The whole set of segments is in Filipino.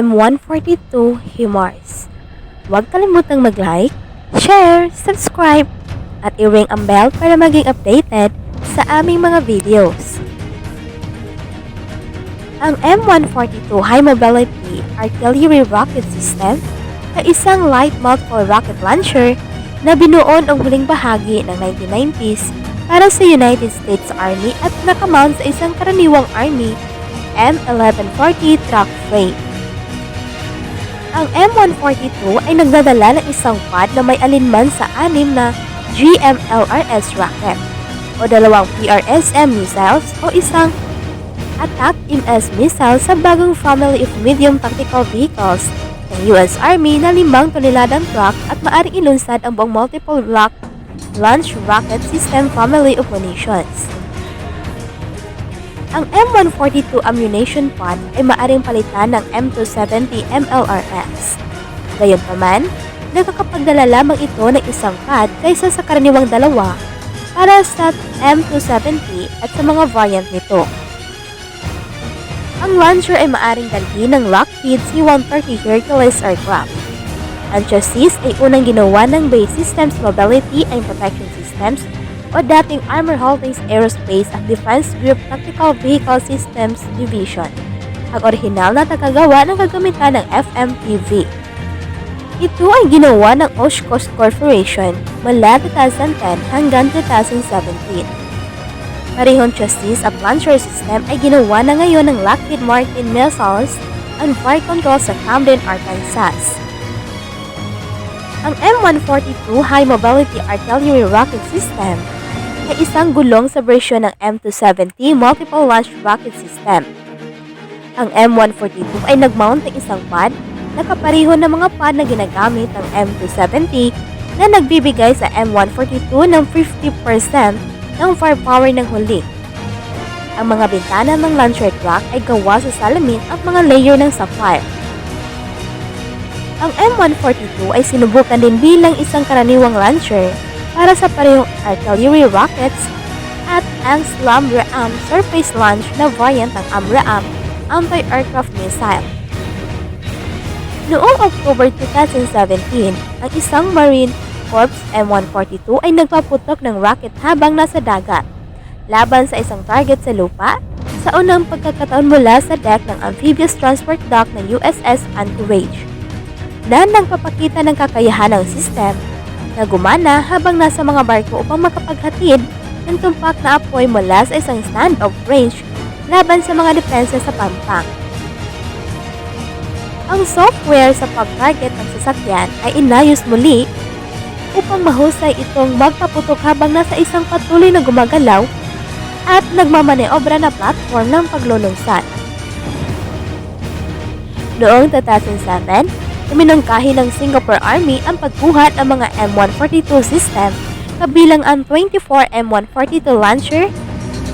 M142 Himars. Huwag kalimutang mag-like, share, subscribe, at i-ring ang bell para maging updated sa aming mga videos. Ang M142 High Mobility Artillery Rocket System ay isang light multiple rocket launcher na binuo noong huling bahagi ng 1990s para sa United States Army at nakamount sa isang karaniwang Army M1140 truck frame. Ang M142 ay nagdadala ng isang pod na may alinman sa 6 na GMLRS rocket o 2 PRSM missiles o isang Attack-MS missile sa bagong family of medium tactical vehicles ng US Army na 5 toneladang truck at maaring ilunsad ang buong multiple launch rocket system family of munitions. Ang M142 ammunition pod ay maaring palitan ng M270 MLRS. Gayunpaman, nakakapagdala lamang ito ng isang pod kaysa sa karaniwang dalawa para sa M270 at sa mga variant nito. Ang launcher ay maaring dalhin ng Lockheed C-130 Hercules aircraft. Ang chassis ay unang ginawa ng Base Systems Mobility and Protection Systems o dating Armor Holdings Aerospace at Defense Group Tactical Vehicle Systems Division. Ang orihinal na tagagawa ng kagamitan ng FMTV. Ito ay ginawa ng Oshkosh Corporation mula 2010 hanggang 2017. Parehong chassis at launcher system ay ginawa na ngayon ng Lockheed Martin Missiles and Fire Control sa Camden, Arkansas. Ang M142 High Mobility Artillery Rocket System ay isang gulong sa bersyon ng M270 Multiple Launch Rocket System. Ang M142 ay nag-mount ng isang pod na kapareho ng mga pod na ginagamit ng M270 na nagbibigay sa M142 ng 50% ng firepower ng huli. Ang mga bintana ng launcher truck ay gawa sa salamin at mga layer ng sapphire. Ang M142 ay sinubukan din bilang isang karaniwang launcher para sa parehong artillery rockets at ang SLAM-RAM surface launch na variant ng AMRAAM anti-aircraft missile. Noong October 2017, ang isang Marine Corps M142 ay nagpaputok ng rocket habang nasa dagat laban sa isang target sa lupa sa unang pagkakataon mula sa deck ng amphibious transport dock ng USS Anchorage na nagpapakita ng kakayahan ng system na gumana habang nasa mga barko upang makapaghatid ng tumpak na apoy mula sa isang stand-off range laban sa mga depensa sa pampang. Ang software sa pag-target ng sasakyan ay inayos muli upang mahusay itong magpaputok habang nasa isang patuloy na gumagalaw at nagmamaneobra na platform ng paglulunsad. Noong 2007, uminungkahi ng Singapore Army ang pagbuhat ng mga M142 system kabilang ang 24 M142 launcher,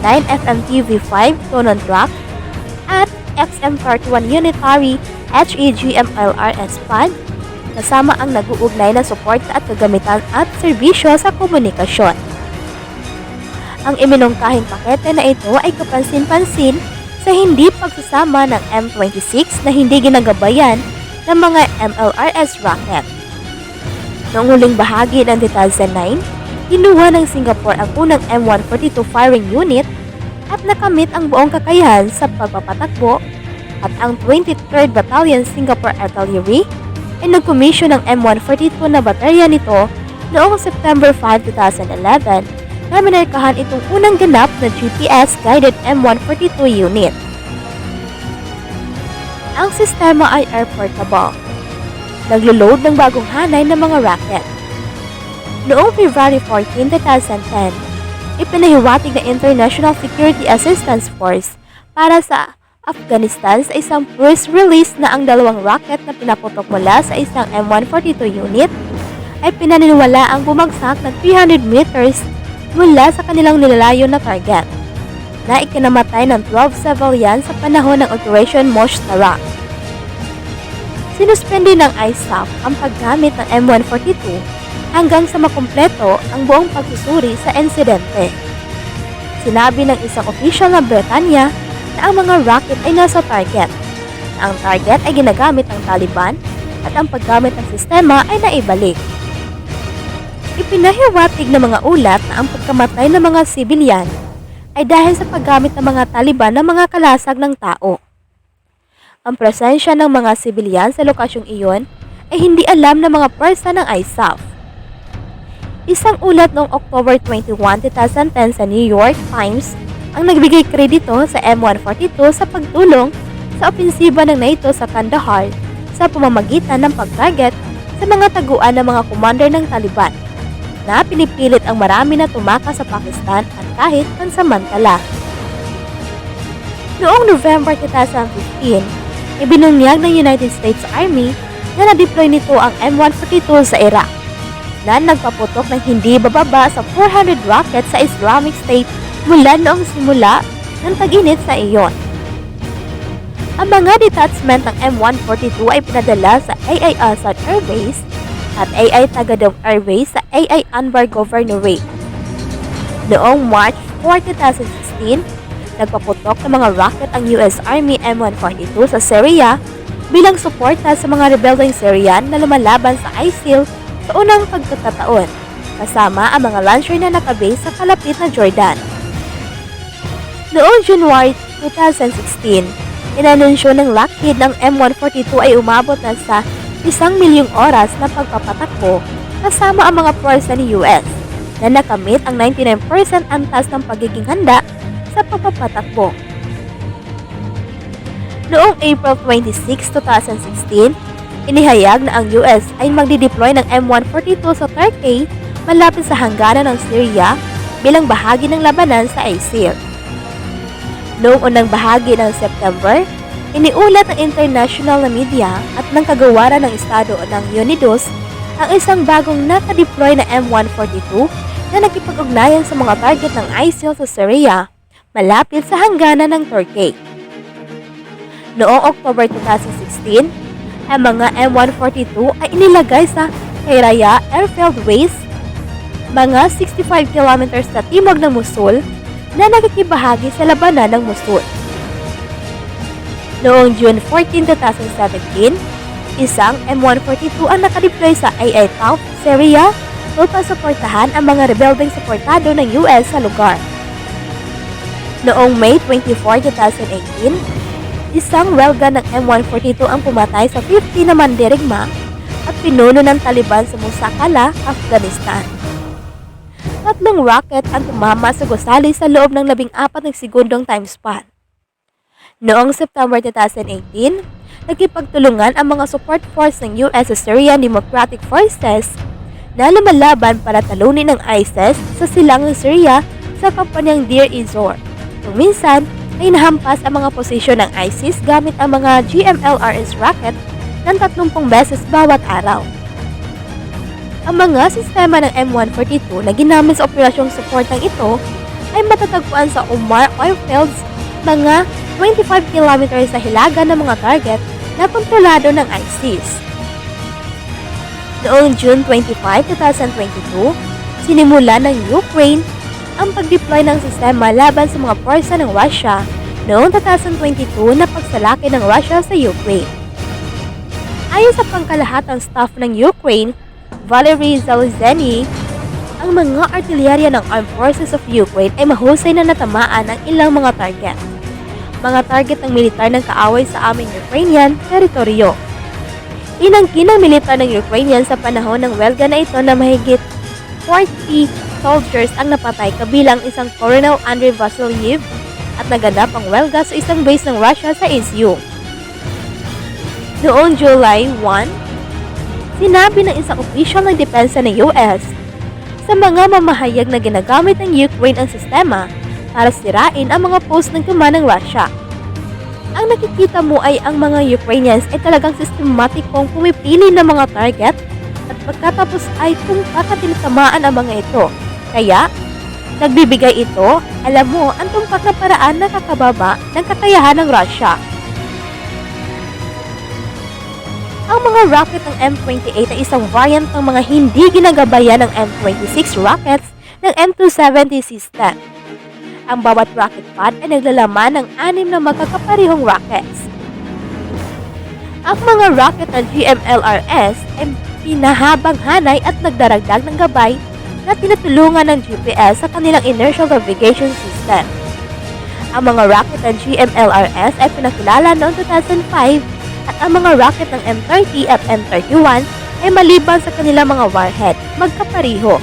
9 FMTV-5 Tonon truck, at XM31 unitary HEGMLRS pod kasama ang nag-uugnay na suporta at kagamitan at serbisyo sa komunikasyon. Ang iminungkahing pakete na ito ay kapansin-pansin sa hindi pagsasama ng M26 na hindi ginagabayan ng mga MLRS rocket. Noong huling bahagi ng 2009, kinuha ng Singapore ang unang M142 firing unit at nakamit ang buong kakayahan sa pagpapatakbo at ang 23rd Battalion Singapore Artillery ay nagkomisyon ng M142 na baterya nito noong September 5, 2011 na minarkahan itong unang ganap na GPS-guided M142 unit. Ang sistema ay air-portable. Naglo-load ng bagong hanay ng mga rocket. Noong February 14, 2010, ipinahiwatig ng International Security Assistance Force para sa Afghanistan sa isang press release na ang 2 rocket na pinaputok mula sa isang M142 unit ay pinaniniwala ang bumagsak ng 300 meters mula sa kanilang nilalayo na target na ikinamatay ng 12 civilian sa panahon ng Operation Moshtara. Sinuspende ng ISAF ang paggamit ng M142 hanggang sa makumpleto ang buong pagsusuri sa insidente. Sinabi ng isang opisyal ng Britanya na ang mga rocket ay nasa target na ang target ay ginagamit ng Taliban at ang paggamit ng sistema ay naibalik. Ipinahiwatig ng mga ulat na ang pagkamatay ng mga sibilyan ay dahil sa paggamit ng mga Taliban ng mga kalasag ng tao. Ang presensya ng mga sibilyan sa lokasyong iyon ay hindi alam ng mga pwersa ng ISAF. Isang ulat noong October 21, 2010 sa New York Times ang nagbigay kredito sa M142 sa pagtulong sa opensiba ng NATO sa Kandahar sa pamamagitan ng pag-target sa mga taguan ng mga commander ng Taliban na pinipilit ang marami na tumakas sa Pakistan at kahit pansamantala. Noong November 2015, ibinunyag ng United States Army na na-deploy nito ang M142 sa Iraq na nagpaputok ng hindi bababa sa 400 rockets sa Islamic State mula noong simula ng tag-init sa iyon. Ang mga detachment ng M142 ay pinadala sa AI Assad Air Base at AI Tagadong Air Base sa AI Anbar Governorate. Noong March 4, 2016, nagpaputok ng mga rocket ang US Army M142 sa Syria bilang suporta sa mga rebeldeng Syrian na lumalaban sa ISIL sa unang pagkakataon, kasama ang mga launcher na nakabase sa kalapit na Jordan. Noong January 2016, inanunsyo ng Lockheed ng M142 ay umabot na sa 1,000,000 oras na pagpapatakbo kasama ang mga pwersa ni US na nakamit ang 99% antas ng pagiging handa sa pagpapatakbo. Noong April 26, 2016, inihayag na ang US ay magdideploy ng M142 sa Turkey malapit sa hangganan ng Syria bilang bahagi ng labanan sa ISIL. Noong unang bahagi ng September, iniulat ng international na media at ng kagawaran ng Estado ng Unidos ang isang bagong nakadeploy na M142 na nakipag-ugnayan sa mga target ng ISIL sa Syria malapit sa hangganan ng Turkey. Noong October 2016, ang mga M142 ay inilagay sa Kayraya Airfield Base, mga 65 kilometers sa timog ng Mosul na nakikibahagi sa labanan ng Mosul. Noong June 14, 2017, isang M142 ang nakadeploy sa AI Tauf, Syria upang suportahan ang mga rebeldeng suportado ng US sa lugar. Noong May 24, 2018, isang railgun ng M142 ang pumatay sa 50 na mandirigma at pinuno ng Taliban sa Musakala, Afghanistan. 3 rocket ang tumama sa gusali sa loob ng 14 na segundong time span. Noong September 2018, nagkipagtulungan ang mga support force ng US sa Syrian Democratic Forces na lumalaban para talunin ng ISIS sa silangang Syria sa kampanyang Deir ez-Zor. Kung minsan, ay nahampas ang mga posisyon ng ISIS gamit ang mga GMLRS rocket ng 30 beses bawat araw. Ang mga sistema ng M142 na ginamit sa operasyong suportang ito ay matatagpuan sa Omar oil fields, mga 25 km sa hilaga ng mga target na kontrolado ng ISIS. Noong June 25, 2022, sinimula ng Ukraine ang pag-deploy ng sistema laban sa mga pwersa ng Russia noong 2022 na pagsalaki ng Russia sa Ukraine. Ayon sa pangkalahatang staff ng Ukraine, Valery Zaluzhny, ang mga artillerya ng Armed Forces of Ukraine ay mahusay na natamaan ng ilang mga target. Mga target ng militar ng kaaway sa aming Ukrainian teritoryo. Inangkin ng militar ng Ukrainian sa panahon ng welga na ito na mahigit 40 soldiers ang napatay kabilang isang Colonel Andrei Vasilyev at naganap ang welga sa isang base ng Russia sa Izium. Noong July 1, sinabi ng isang opisyal ng depensa ng US sa mga mamahayag na ginagamit ng Ukraine ang sistema para sirain ang mga post ng command ng Russia. Ang nakikita mo ay ang mga Ukrainians ay talagang sistematikong pumipili ng mga target at pagkatapos ay kung kakatitamaan ang mga ito. Kaya, nagbibigay ito, alam mo, ang tumpak na paraan na kakababa ng kakayahan ng Russia. Ang mga rocket ng M28 ay isang variant ng mga hindi ginagabayan ng M26 rockets ng M270 system. Ang bawat rocket pod ay naglalaman ng 6 na magkakaparehong rockets. Ang mga rocket ng GMLRS ay pinahabang hanay at nagdaragdag ng gabay na tinutulungan ng GPS sa kanilang inertial navigation system. Ang mga rocket ng GMLRS ay pinakilala noong 2005 at ang mga rocket ng M30 at M41 ay maliban sa kanilang mga warhead, magkapariho.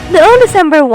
Noong December 1,